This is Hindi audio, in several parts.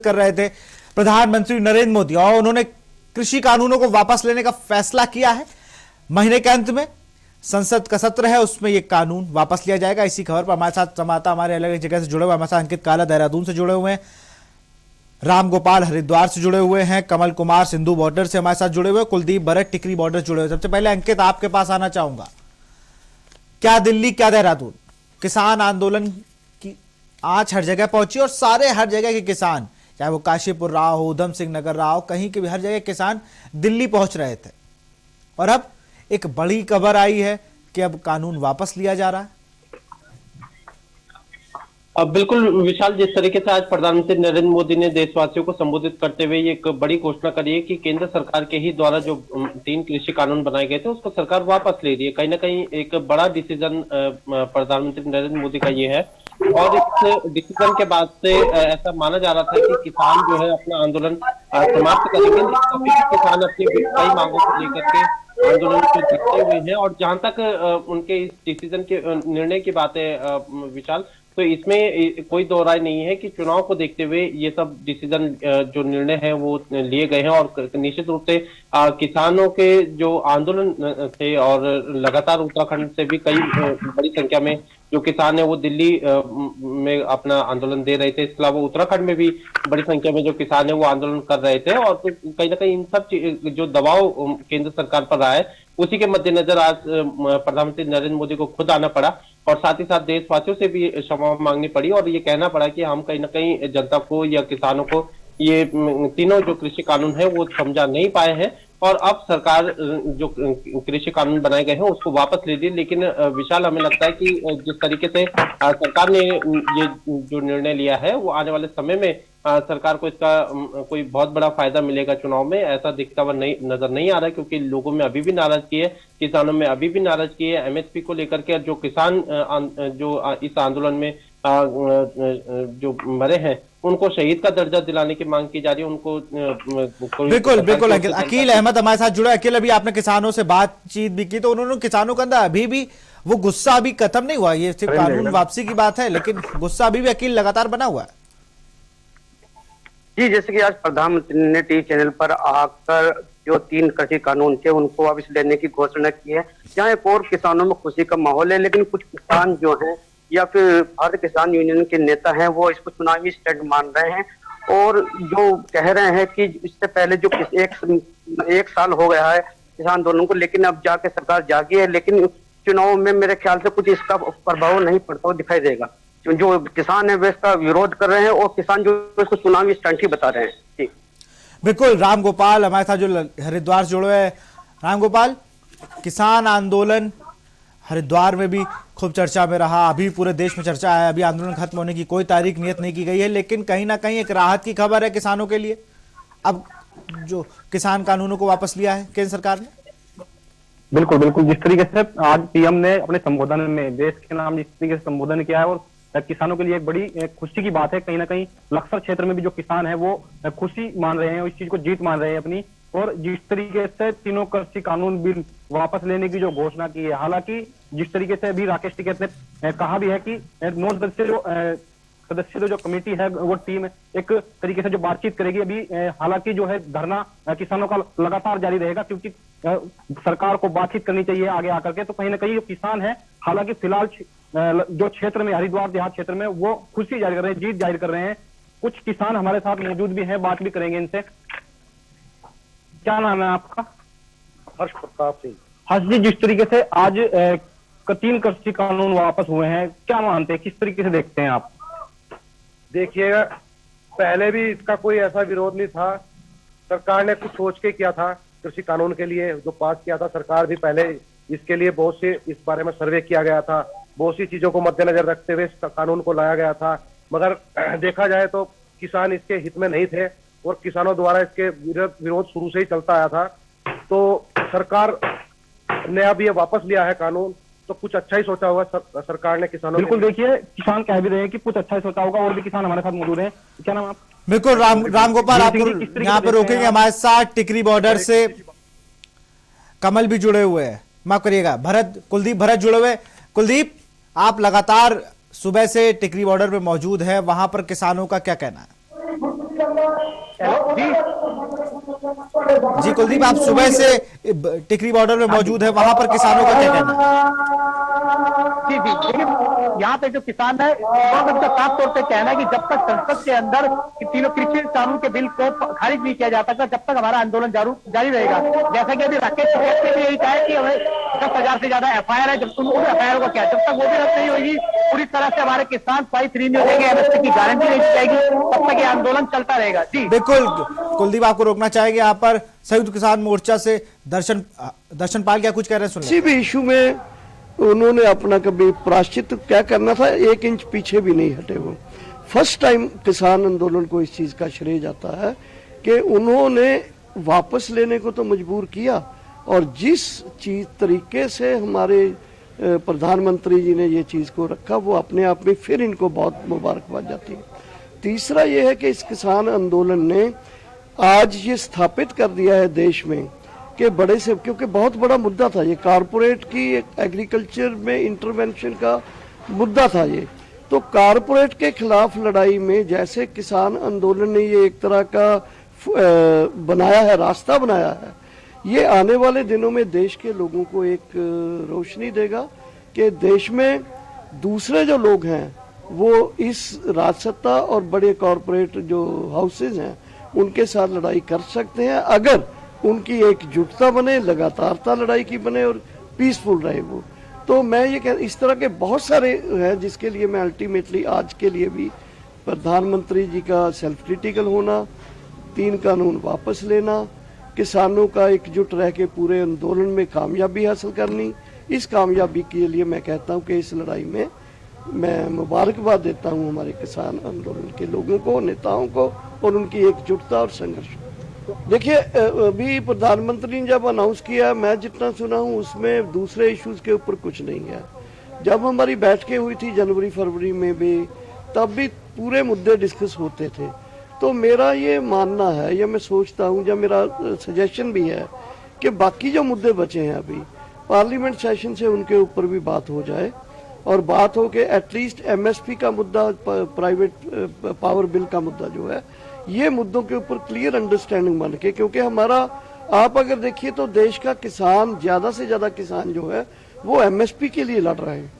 कर रहे थे प्रधानमंत्री नरेंद्र मोदी, और उन्होंने कृषि कानूनों को वापस लेने का फैसला किया है। महीने के अंत में संसद का सत्र है, उसमें यह कानून वापस लिया जाएगा। इसी खबर पर हमारे साथ संवाददाता हमारे अलग अलग जगह से जुड़े हुए, हमारे साथ अंकित काला देहरादून से जुड़े हुए हैं, राम गोपाल हरिद्वार से जुड़े हुए हैं, कमल कुमार सिंधु बॉर्डर से हमारे साथ जुड़े हुए, कुलदीप भरत टिकरी बॉर्डर से जुड़े हुए। सबसे पहले अंकित, आपके पास आना चाहूंगा, क्या दिल्ली क्या देहरादून, किसान आंदोलन की आंच हर जगह पहुंची और सारे हर जगह के किसान, चाहे वो काशीपुर रहा हो, उधम सिंह नगर रहा हो, कहीं के भी हर जगह किसान दिल्ली पहुंच रहे थे। और अब एक बड़ी खबर आई है कि अब कानून वापस लिया जा रहा है। अब बिल्कुल विशाल, जिस तरीके से आज प्रधानमंत्री नरेंद्र मोदी ने देशवासियों को संबोधित करते हुए ये एक बड़ी घोषणा करी है कि केंद्र सरकार के ही द्वारा जो 3 कृषि कानून बनाए गए थे उसको सरकार वापस ले रही है। कहीं ना कहीं एक बड़ा डिसीजन प्रधानमंत्री नरेंद्र मोदी का ये है। और इस डिसीजन के बाद से ऐसा माना जा रहा था कि किसान जो है अपना आंदोलन समाप्त करेंगे, लेकिन अभी भी किसान अपनी कई मांगों को लेकर के आंदोलन को दिखते हुए हैं। और जहां तक उनके इस डिसीजन के निर्णय की बात है विशाल, तो इसमें कोई दो राय नहीं है कि चुनाव को देखते हुए ये सब डिसीजन जो निर्णय है वो लिए गए हैं। और निश्चित रूप से किसानों के जो आंदोलन थे, और लगातार उत्तराखंड से भी कई बड़ी संख्या में जो किसान है वो दिल्ली में अपना आंदोलन दे रहे थे। इसके अलावा उत्तराखंड में भी बड़ी संख्या में जो किसान है वो आंदोलन कर रहे थे। और तो कहीं ना कहीं इन सब जो दबाव केंद्र सरकार पर रहा है, उसी के मद्देनजर आज प्रधानमंत्री नरेंद्र मोदी को खुद आना पड़ा और साथ ही साथ देशवासियों से भी क्षमा मांगनी पड़ी और ये कहना पड़ा कि हम कहीं ना कहीं जनता को या किसानों को ये तीनों जो कृषि कानून है वो समझा नहीं पाए हैं। और अब सरकार जो कृषि कानून बनाए गए हैं उसको वापस ले ली। लेकिन विशाल, हमें लगता है कि जिस तरीके से सरकार ने ये जो निर्णय लिया है वो आने वाले समय में सरकार को इसका कोई बहुत बड़ा फायदा मिलेगा चुनाव में, ऐसा दिखता हुआ नहीं नजर नहीं आ रहा है। क्योंकि लोगों में अभी भी नाराजगी है, किसानों में अभी भी नाराजगी है एमएसपी को लेकर के। जो किसान जो इस आंदोलन में जो मरे हैं उनको शहीद का दर्जा दिलाने की मांग की जा रही है। उनको बिल्कुल बिल्कुल अकील अहमद हमारे साथ जुड़ा। अकील, अभी आपने किसानों से बातचीत भी की तो उन्होंने किसानों के अंदर अभी भी वो गुस्सा अभी खत्म नहीं हुआ। ये सिर्फ कानून वापसी की बात है, लेकिन गुस्सा अभी भी अकील लगातार बना हुआ है। जी, जैसे कि आज प्रधानमंत्री ने टीवी चैनल पर आकर जो 3 कृषि कानून थे उनको वापस लेने की घोषणा की है, जहाँ एक और किसानों में खुशी का माहौल है। लेकिन कुछ किसान जो हैं या फिर भारत किसान यूनियन के नेता हैं वो इसको चुनावी स्टंट मान रहे हैं और जो कह रहे हैं कि इससे पहले जो एक साल हो गया है किसान आंदोलन को, लेकिन अब जाके सरकार जागी है। लेकिन चुनाव में मेरे ख्याल से कुछ इसका प्रभाव नहीं पड़ता हुआ दिखाई देगा। जो किसान है वे इसका विरोध कर रहे हैं और किसान जो इसको चुनावी स्टंट ही बता रहे हैं। जी बिल्कुल, राम गोपाल हमारे साथ जो हरिद्वार से जुड़े हैं। राम गोपाल, किसान आंदोलन हरिद्वार में भी खूब चर्चा में रहा, अभी पूरे देश में चर्चा है। अभी आंदोलन खत्म होने की कोई तारीख नियत नहीं की गई है, लेकिन कहीं ना कहीं एक राहत की खबर है किसानों के लिए। अब जो किसान कानूनों को वापस लिया है केंद्र सरकार ने। बिल्कुल बिल्कुल, जिस तरीके से आज पीएम ने अपने संबोधन में देश के नाम जिस तरीके से संबोधन किया है और किसानों के लिए एक बड़ी खुशी की बात है। कहीं ना कहीं लक्सर क्षेत्र में भी जो किसान है वो खुशी मान रहे हैं, इस चीज को जीत मान रहे हैं अपनी। और जिस तरीके से तीनों कृषि कानून बिल वापस लेने की जो घोषणा की है, हालांकि जिस तरीके से अभी राकेश टिकैत ने कहा भी है कि 9 सदस्य जो कमेटी है वो टीम एक तरीके से जो बातचीत करेगी। अभी हालांकि जो है धरना किसानों का लगातार जारी रहेगा, क्योंकि सरकार को बातचीत करनी चाहिए आगे आकर के। तो कहीं ना कहीं जो किसान है, हालांकि फिलहाल जो क्षेत्र में हरिद्वार देहात क्षेत्र में वो खुशी जाहिर कर रहे हैं, जीत जाहिर कर रहे हैं। कुछ किसान हमारे साथ मौजूद भी हैं, बात भी करेंगे इनसे। क्या नाम है आपका? हर्ष प्रताप सिंह। हर्ष जी, जिस तरीके से आज 3 कृषि कानून वापस हुए हैं, क्या मानते हैं, किस तरीके से देखते हैं आप? देखिएगा, पहले भी इसका कोई ऐसा विरोध नहीं था। सरकार ने कुछ सोच के किया था कृषि कानून के लिए जो पास किया था। सरकार भी पहले इसके लिए बहुत से इस बारे में सर्वे किया गया था, बहुत सी चीजों को मद्देनजर रखते हुए इस कानून को लाया गया था। मगर देखा जाए तो किसान इसके हित में नहीं थे और किसानों द्वारा इसके विरोध शुरू से ही चलता आया था। तो सरकार ने अब ये वापस लिया है कानून, तो कुछ अच्छा ही सोचा होगा सरकार ने किसानों। बिल्कुल, देखिए किसान कह भी रहे हैं कि कुछ अच्छा ही सोचा होगा। और भी किसान हमारे साथ मौजूद हैं। क्या नाम आप? बिल्कुल, राम गोपाल, आपको यहाँ पर रोकेंगे। हमारे साथ टिकरी बॉर्डर से कमल भी जुड़े हुए हैं, माफ करिएगा कुलदीप भरत जुड़े हुए। कुलदीप, आप लगातार सुबह से टिकरी बॉर्डर पे मौजूद है, वहां पर किसानों का क्या कहना है? जी जी कुलदीप, आप सुबह से टिकरी बॉर्डर में मौजूद है, वहां पर किसानों का क्या कहना है? जी जी, देखिए यहाँ पे जो किसान है उनका साफ तौर पे कहना है कि जब तक संसद के अंदर तीनों कृषि कानून के बिल को खारिज नहीं किया जाता था, जब तक हमारा आंदोलन जारी रहेगा। जैसा कि अभी राकेश टिकैत ने भी यही कहा है कि हमें 10,000 से ज्यादा FIR है, जब उन FIR को क्या, जब तक वो भी रद्द नहीं होगी, पूरी तरह से हमारे किसान प्राइस फ्री नहीं हो जाएंगे, MSP की गारंटी नहीं दी जाएगी, तब तक ये आंदोलन चलता रहेगा। जी बिल्कुल कुलदीप, आपको रोकना चाहेंगे यहाँ पर संयुक्त किसान मोर्चा से दर्शन पाल क्या कुछ कह रहे हैं, सुनिए। किसी भी इशू में उन्होंने अपना कभी प्रायश्चित क्या करना था, 1 इंच पीछे भी नहीं हटे। वो फर्स्ट टाइम किसान आंदोलन को इस चीज का श्रेय जाता है कि उन्होंने वापस लेने को तो मजबूर किया, और जिस चीज तरीके से हमारे प्रधानमंत्री जी ने ये चीज को रखा, वो अपने आप में फिर इनको बहुत मुबारकबाद जाती है। तीसरा ये है कि इस किसान आंदोलन ने आज ये स्थापित कर दिया है देश में कि बड़े से, क्योंकि बहुत बड़ा मुद्दा था ये, कारपोरेट की एग्रीकल्चर में इंटरवेंशन का मुद्दा था ये। तो कारपोरेट के खिलाफ लड़ाई में जैसे किसान आंदोलन ने ये एक तरह का बनाया है, रास्ता बनाया है, ये आने वाले दिनों में देश के लोगों को एक रोशनी देगा कि देश में दूसरे जो लोग हैं वो इस राजसत्ता और बड़े कॉरपोरेट जो हाउसेज हैं उनके साथ लड़ाई कर सकते हैं, अगर उनकी एकजुटता बने, लगातारता लड़ाई की बने और पीसफुल रहे वो। तो मैं ये कह, इस तरह के बहुत सारे हैं जिसके लिए मैं अल्टीमेटली आज के लिए भी प्रधानमंत्री जी का सेल्फ क्रिटिकल होना, 3 कानून वापस लेना, किसानों का एकजुट रह के पूरे आंदोलन में कामयाबी हासिल करनी, इस कामयाबी के लिए मैं कहता हूँ कि इस लड़ाई में मैं मुबारकबाद देता हूँ हमारे किसान आंदोलन के लोगों को, नेताओं को, और उनकी एकजुटता और संघर्ष। देखिए अभी प्रधानमंत्री ने जब अनाउंस किया, मैं जितना सुना हूँ उसमें दूसरे इश्यूज के ऊपर कुछ नहीं है। जब हमारी बैठकें हुई थी जनवरी फरवरी में भी, तब भी पूरे मुद्दे डिस्कस होते थे। तो मेरा ये मानना है, या मैं सोचता हूँ, जब मेरा सजेशन भी है कि बाकी जो मुद्दे बचे हैं अभी पार्लियामेंट सेशन से उनके ऊपर भी बात हो जाए, और बात हो कि एटलीस्ट MSP का मुद्दा, प्राइवेट पावर बिल का मुद्दा जो है, ये मुद्दों के ऊपर क्लियर अंडरस्टैंडिंग बन के, क्योंकि हमारा आप अगर देखिए तो देश का किसान, ज्यादा से ज्यादा किसान जो है वो MSP के लिए लड़ रहे हैं,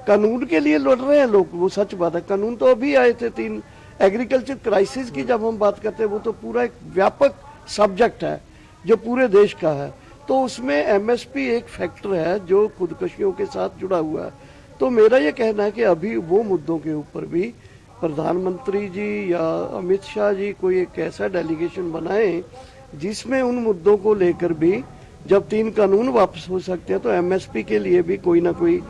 कानून के लिए लड़ रहे हैं लोग, वो सच बात है। कानून तो अभी आए थे 3। एग्रीकल्चर क्राइसिस की जब हम बात करते हैं वो तो पूरा एक व्यापक सब्जेक्ट है जो पूरे देश का है, तो उसमें MSP एक फैक्टर है जो खुदकशियों के साथ जुड़ा हुआ है। तो मेरा ये कहना है कि अभी वो मुद्दों के ऊपर भी प्रधानमंत्री जी या अमित शाह जी कोई एक ऐसा डेलीगेशन बनाएं जिसमें उन मुद्दों को लेकर भी, जब 3 कानून वापस हो सकते हैं तो MSP के लिए भी कोई ना कोई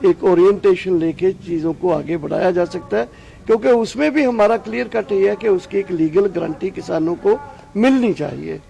एक ओरिएंटेशन लेके चीज़ों को आगे बढ़ाया जा सकता है, क्योंकि उसमें भी हमारा क्लियर कट ये है कि उसकी एक लीगल गारंटी किसानों को मिलनी चाहिए,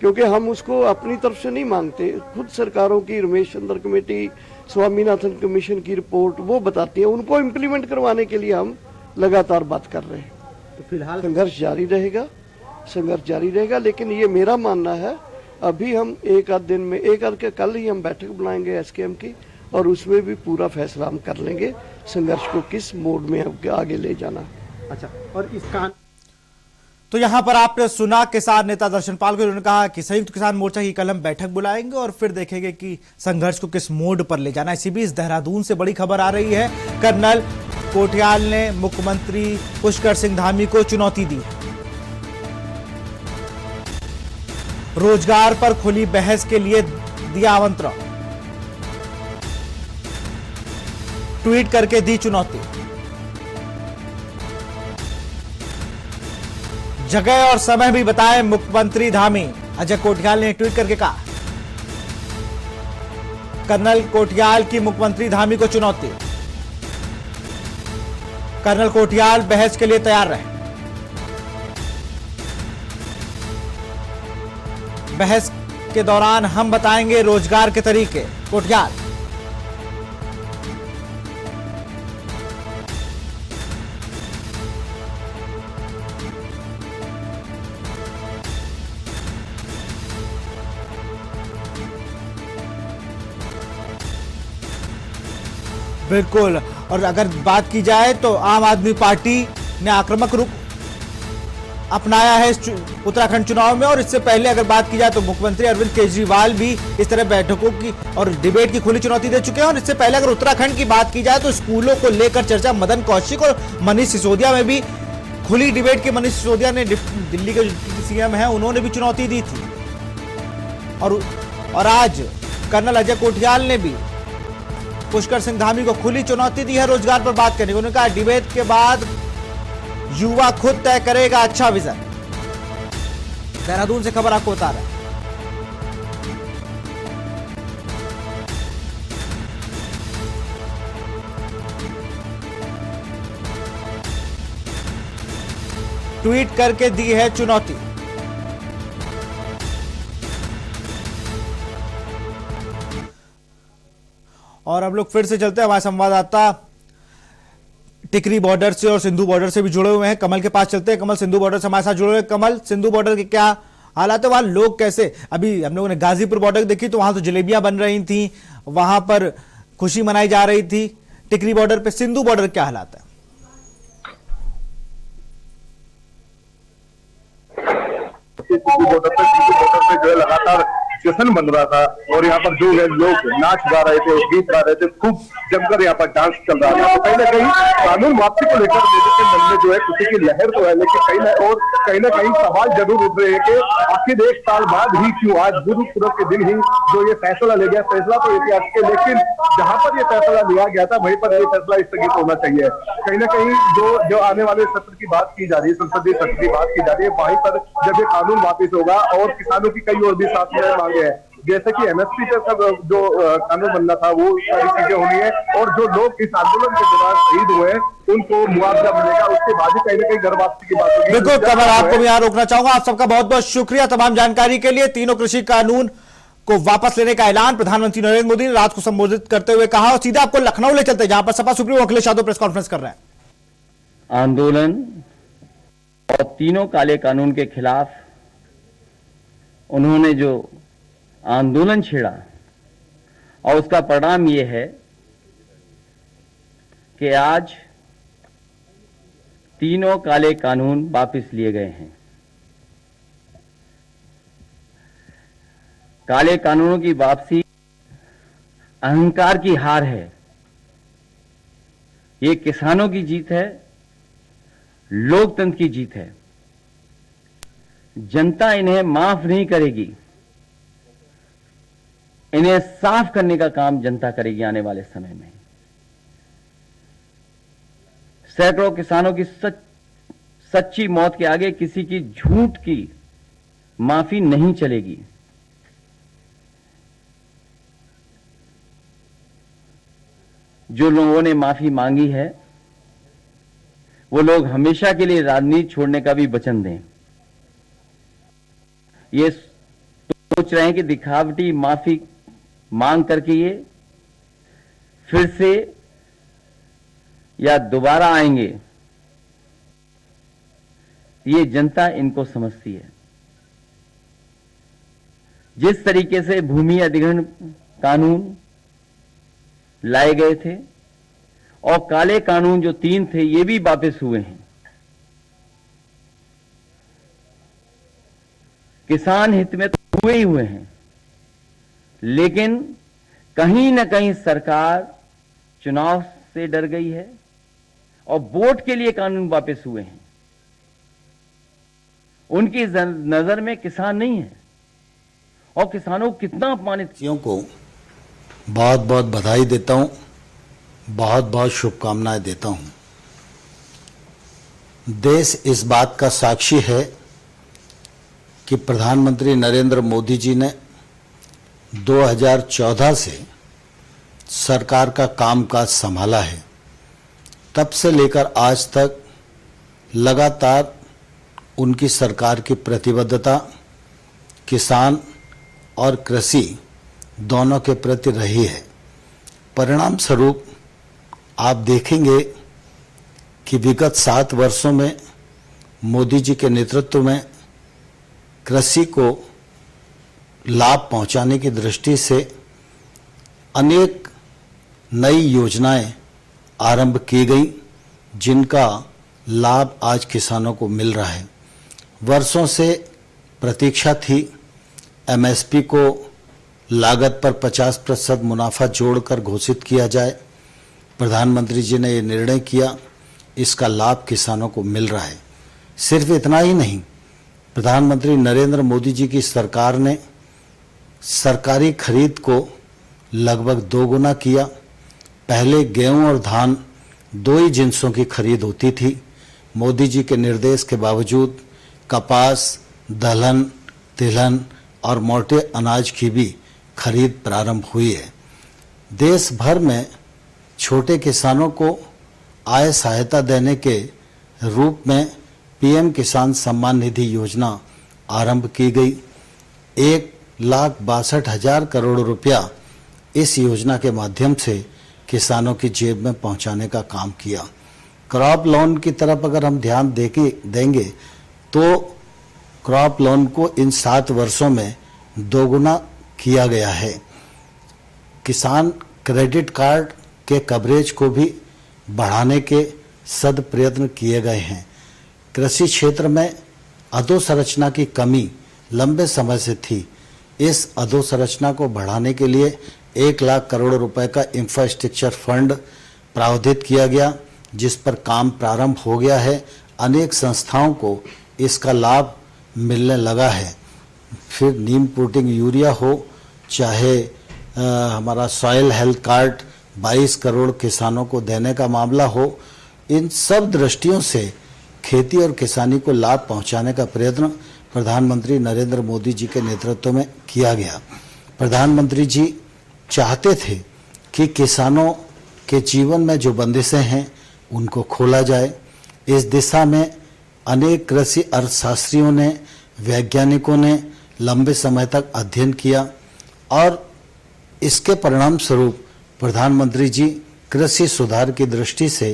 क्योंकि हम उसको अपनी तरफ से नहीं मांगते। खुद सरकारों की रमेश चंद्र कमेटी, स्वामीनाथन कमीशन की रिपोर्ट वो बताती है, उनको इम्प्लीमेंट करवाने के लिए हम लगातार बात कर रहे हैं। तो फिलहाल संघर्ष जारी रहेगा, लेकिन ये मेरा मानना है अभी हम एक आध दिन में, एक आध के कल ही हम बैठक बुलाएंगे SKM की, और उसमें भी पूरा फैसला हम कर लेंगे संघर्ष को किस मोड में आगे ले जाना। अच्छा, और इसका तो यहां पर आपने सुना किसान नेता दर्शन पाल को, उन्होंने कहा कि संयुक्त किसान मोर्चा की कल हम बैठक बुलाएंगे और फिर देखेंगे कि संघर्ष को किस मोड पर ले जाना है। इसी बीच देहरादून से बड़ी खबर आ रही है, कर्नल कोठियाल ने मुख्यमंत्री पुष्कर सिंह धामी को चुनौती दी है। रोजगार पर खुली बहस के लिए दिया आमंत्रण, ट्वीट करके दी चुनौती। जगह और समय भी बताएं मुख्यमंत्री धामी, अजय कोठियाल ने ट्वीट करके कहा। कर्नल कोठियाल की मुख्यमंत्री धामी को चुनौती, कर्नल कोठियाल बहस के लिए तैयार रहे। बहस के दौरान हम बताएंगे रोजगार के तरीके, कोठियाल। बिल्कुल, और अगर बात की जाए तो आम आदमी पार्टी ने आक्रामक रुख अपनाया है इस उत्तराखंड चुनाव में। और इससे पहले अगर बात की जाए तो मुख्यमंत्री अरविंद केजरीवाल भी इस तरह बैठकों की और डिबेट की खुली चुनौती दे चुके हैं। और इससे पहले अगर उत्तराखंड की बात की जाए तो स्कूलों को लेकर चर्चा मदन कौशिक और मनीष सिसोदिया में भी खुली डिबेट की। मनीष सिसोदिया ने दिल्ली के जो सीएम हैं उन्होंने भी चुनौती दी थी। और आज कर्नल अजय कोठियाल ने भी पुष्कर सिंह धामी को खुली चुनौती दी है रोजगार पर बात करने को। उन्होंने कहा डिबेट के बाद युवा खुद तय करेगा अच्छा विजन। देहरादून से खबर आपको बता रहा है। ट्वीट करके दी है चुनौती। और अब लोग फिर से चलते हैं, हमारे संवाददाता टिकरी बॉर्डर से और सिंधु बॉर्डर से भी जुड़े हुए हैं। कमल के पास चलते हैं। कमल सिंधु बॉर्डर से हमारे साथ जुड़े हुए हैं। कमल, सिंधु बॉर्डर के क्या हालात है, वहां लोग कैसे? अभी हम लोगों ने गाजीपुर बॉर्डर देखी तो वहां तो जलेबियां बन रही थी, वहां पर खुशी मनाई जा रही थी। टिकरी बॉर्डर पे, सिंधु बॉर्डर क्या हालात है? बॉर्डर पे जो है लगातार सेशन बन रहा था और यहाँ पर जो है लोग नाच गा रहे थे, गीत गा रहे थे, खूब जमकर यहाँ पर डांस चल रहा था। तो कहीं ना कहीं कानून वापसी को लेकर लोगों के मन में जो है खुशी की लहर तो है, लेकिन कहीं ना कहीं सवाल जरूर उठ रहे हैं कि आखिर 1 साल बाद ही क्यों आज गुरु पूरब के दिन ही जो ये फैसला ले गया। फैसला तो ऐतिहासिक है, लेकिन जहां पर ये फैसला लिया गया था वहीं पर ये फैसला स्थगित होना चाहिए। कहीं ना कहीं जो आने वाले सत्र की बात की जा रही है, संसदीय सत्र की बात की जा रही है, वहीं पर जब ये कानून वापिस होगा और किसानों की कई और भी साथ में मांगे हैं, जैसे कि एमएसपी पे सब जो कानून बनना था वो सारी चीजें होनी है और जो लोग इस आंदोलन के दौरान शहीद हुए उनको मुआवजा मिलेगा, उसके बाद ही कहीं ना कहीं घर वापसी की बात होगी। बिल्कुल कमल, आपको भी यहाँ रोकना चाहूंगा। आप सबका बहुत बहुत शुक्रिया तमाम जानकारी के लिए। तीनों कृषि कानून को वापस लेने का ऐलान प्रधानमंत्री नरेंद्र मोदी ने रात को संबोधित करते हुए कहा। और सीधा आपको लखनऊ ले चलते हैं जहां पर Sapa supremo Akhilesh Yadav press conference कर रहे हैं। आंदोलन और तीनों काले कानून के खिलाफ उन्होंने जो आंदोलन छेड़ा और उसका परिणाम यह है कि आज तीनों काले कानून वापस लिए गए हैं। काले कानूनों की वापसी अहंकार की हार है। ये किसानों की जीत है, लोकतंत्र की जीत है। जनता इन्हें माफ नहीं करेगी। इन्हें साफ करने का काम जनता करेगी आने वाले समय में। सैकड़ों किसानों की सच्ची मौत के आगे किसी की झूठ की माफी नहीं चलेगी। जो लोगों ने माफी मांगी है वो लोग हमेशा के लिए राजनीति छोड़ने का भी वचन दें। ये सोच रहे हैं कि दिखावटी माफी मांग करके ये फिर से या दोबारा आएंगे, ये जनता इनको समझती है। जिस तरीके से भूमि अधिग्रहण कानून लाए गए थे और काले कानून जो 3 थे ये भी वापस हुए हैं। किसान हित में तो हुए ही हुए हैं, लेकिन कहीं ना कहीं सरकार चुनाव से डर गई है और वोट के लिए कानून वापस हुए हैं। उनकी नजर में किसान नहीं है और किसानों को कितना अपमानित। को बहुत बहुत बधाई देता हूं, बहुत बहुत शुभकामनाएं देता हूं। देश इस बात का साक्षी है कि प्रधानमंत्री नरेंद्र मोदी जी ने 2014 से सरकार का कामकाज संभाला है। तब से लेकर आज तक लगातार उनकी सरकार की प्रतिबद्धता किसान और कृषि दोनों के प्रति रही है। परिणाम स्वरूप आप देखेंगे कि विगत 7 वर्षों में मोदी जी के नेतृत्व में कृषि को लाभ पहुंचाने की दृष्टि से अनेक नई योजनाएं आरंभ की गई, जिनका लाभ आज किसानों को मिल रहा है। वर्षों से प्रतीक्षा थी। एमएसपी को लागत पर 50% मुनाफा जोड़कर घोषित किया जाए। प्रधानमंत्री जी ने ये निर्णय किया, इसका लाभ किसानों को मिल रहा है। सिर्फ इतना ही नहीं, प्रधानमंत्री नरेंद्र मोदी जी की सरकार ने सरकारी खरीद को लगभग दोगुना किया। पहले गेहूं और धान दो ही जिन्सों की खरीद होती थी। मोदी जी के निर्देश के बावजूद कपास, दलहन, तिलहन और मोटे अनाज की भी खरीद प्रारंभ हुई है। देश भर में छोटे किसानों को आय सहायता देने के रूप में पीएम किसान सम्मान निधि योजना आरंभ की गई। 1,62,000 करोड़ रुपया इस योजना के माध्यम से किसानों की जेब में पहुंचाने का काम किया। क्रॉप लोन की तरफ अगर हम ध्यान देंगे तो क्रॉप लोन को इन 7 वर्षों में दोगुना किया गया है। किसान क्रेडिट कार्ड के कवरेज को भी बढ़ाने के सद प्रयत्न किए गए हैं। कृषि क्षेत्र में अधोसंरचना की कमी लंबे समय से थी। इस अधोसंरचना को बढ़ाने के लिए 1 लाख करोड़ रुपए का इंफ्रास्ट्रक्चर फंड प्रावधानित किया गया, जिस पर काम प्रारंभ हो गया है। अनेक संस्थाओं को इसका लाभ मिलने लगा है। फिर नीम प्रोटीन यूरिया हो, चाहे हमारा सॉइल हेल्थ कार्ड 22 करोड़ किसानों को देने का मामला हो, इन सब दृष्टियों से खेती और किसानी को लाभ पहुंचाने का प्रयत्न प्रधानमंत्री नरेंद्र मोदी जी के नेतृत्व में किया गया। प्रधानमंत्री जी चाहते थे कि किसानों के जीवन में जो बंदिशें हैं उनको खोला जाए। इस दिशा में अनेक कृषि अर्थशास्त्रियों ने, वैज्ञानिकों ने लंबे समय तक अध्ययन किया और इसके परिणाम स्वरूप प्रधानमंत्री जी कृषि सुधार की दृष्टि से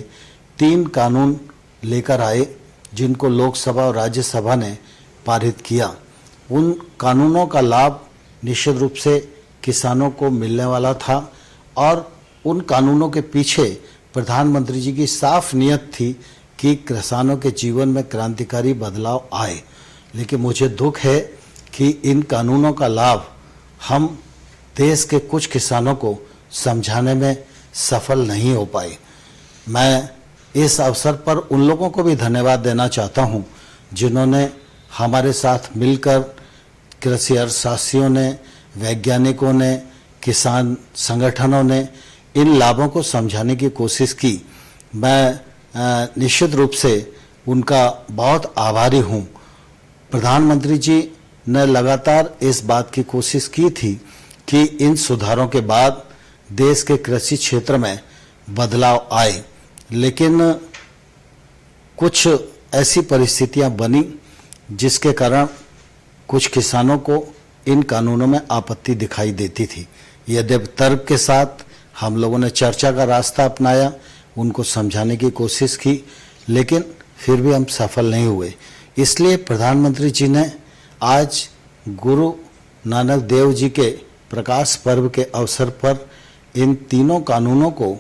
3 कानून लेकर आए, जिनको लोकसभा और राज्यसभा ने पारित किया। उन कानूनों का लाभ निश्चित रूप से किसानों को मिलने वाला था और उन कानूनों के पीछे प्रधानमंत्री जी की साफ नियत थी कि किसानों के जीवन में क्रांतिकारी बदलाव आए। लेकिन मुझे दुख है कि इन कानूनों का लाभ हम देश के कुछ किसानों को समझाने में सफल नहीं हो पाए। मैं इस अवसर पर उन लोगों को भी धन्यवाद देना चाहता हूं जिन्होंने हमारे साथ मिलकर, कृषि अर्थशास्त्रियों ने, वैज्ञानिकों ने, किसान संगठनों ने इन लाभों को समझाने की कोशिश की। मैं निश्चित रूप से उनका बहुत आभारी हूं। प्रधानमंत्री जी ने लगातार इस बात की कोशिश की थी कि इन सुधारों के बाद देश के कृषि क्षेत्र में बदलाव आए, लेकिन कुछ ऐसी परिस्थितियां बनी जिसके कारण कुछ किसानों को इन कानूनों में आपत्ति दिखाई देती थी। यद्यपि तर्क के साथ हम लोगों ने चर्चा का रास्ता अपनाया, उनको समझाने की कोशिश की, लेकिन फिर भी हम सफल नहीं हुए। इसलिए प्रधानमंत्री जी ने आज गुरु नानक देव जी के प्रकाश पर्व के अवसर पर इन तीनों कानूनों को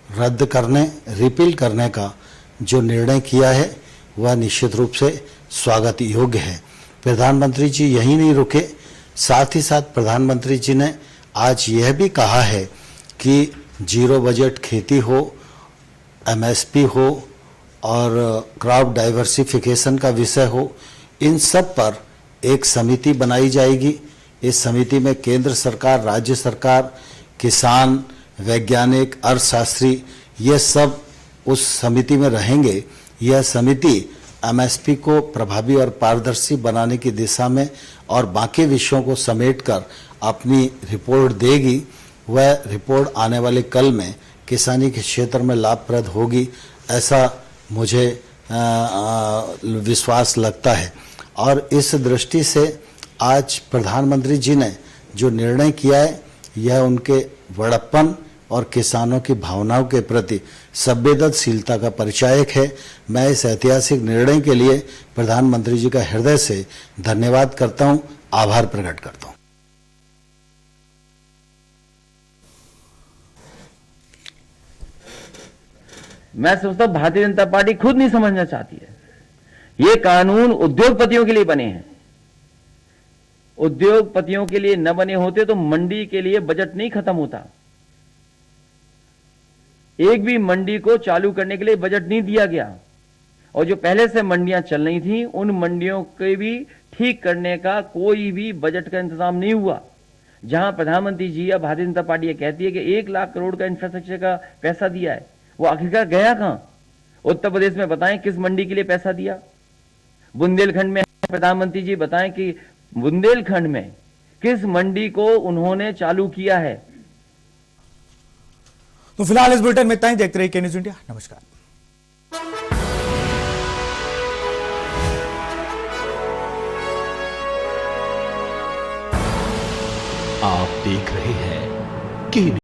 रद्द करने, रिपील करने का जो निर्णय किया है वह निश्चित रूप से स्वागत योग्य है। प्रधानमंत्री जी यहीं नहीं रुके, साथ ही साथ प्रधानमंत्री जी ने आज यह भी कहा है कि जीरो बजट खेती हो, एमएसपी हो और क्रॉप डाइवर्सिफिकेशन का विषय हो, इन सब पर एक समिति बनाई जाएगी। इस समिति में केंद्र सरकार, राज्य सरकार, किसान, वैज्ञानिक, अर्थशास्त्री, ये सब उस समिति में रहेंगे। यह समिति एमएसपी को प्रभावी और पारदर्शी बनाने की दिशा में और बाकी विषयों को समेटकर अपनी रिपोर्ट देगी। वह रिपोर्ट आने वाले कल में किसानी के क्षेत्र में लाभप्रद होगी, ऐसा मुझे विश्वास लगता है। और इस दृष्टि से आज प्रधानमंत्री जी ने जो निर्णय किया है, यह उनके बड़प्पन और किसानों की भावनाओं के प्रति संवेदनशीलता का परिचायक है। मैं इस ऐतिहासिक निर्णय के लिए प्रधानमंत्री जी का हृदय से धन्यवाद करता हूं, आभार प्रकट करता हूं। मैं सोचता हूं भारतीय जनता पार्टी खुद नहीं समझना चाहती है ये कानून उद्योगपतियों के लिए बने हैं। उद्योगपतियों के लिए न बने होते तो मंडी के लिए बजट नहीं खत्म होता। एक भी मंडी को चालू करने के लिए बजट नहीं दिया गया, और जो पहले से मंडियां चल रही थी उन मंडियों के भी ठीक करने का कोई भी बजट का इंतजाम नहीं हुआ। जहां प्रधानमंत्री जी या भारतीय जनता पार्टी ये कहती है कि 1 लाख करोड़ का इंफ्रास्ट्रक्चर का पैसा दिया है, वो आखिरकार गया कहां? उत्तर प्रदेश में बताएं किस मंडी के लिए पैसा दिया? बुंदेलखंड में प्रधानमंत्री जी बताएं कि बुंदेलखंड में किस मंडी को उन्होंने चालू किया है? तो फिलहाल इस बुलेटिन में इतना ही। देखते रहिए के न्यूज़ इंडिया। नमस्कार। आप देख रहे हैं के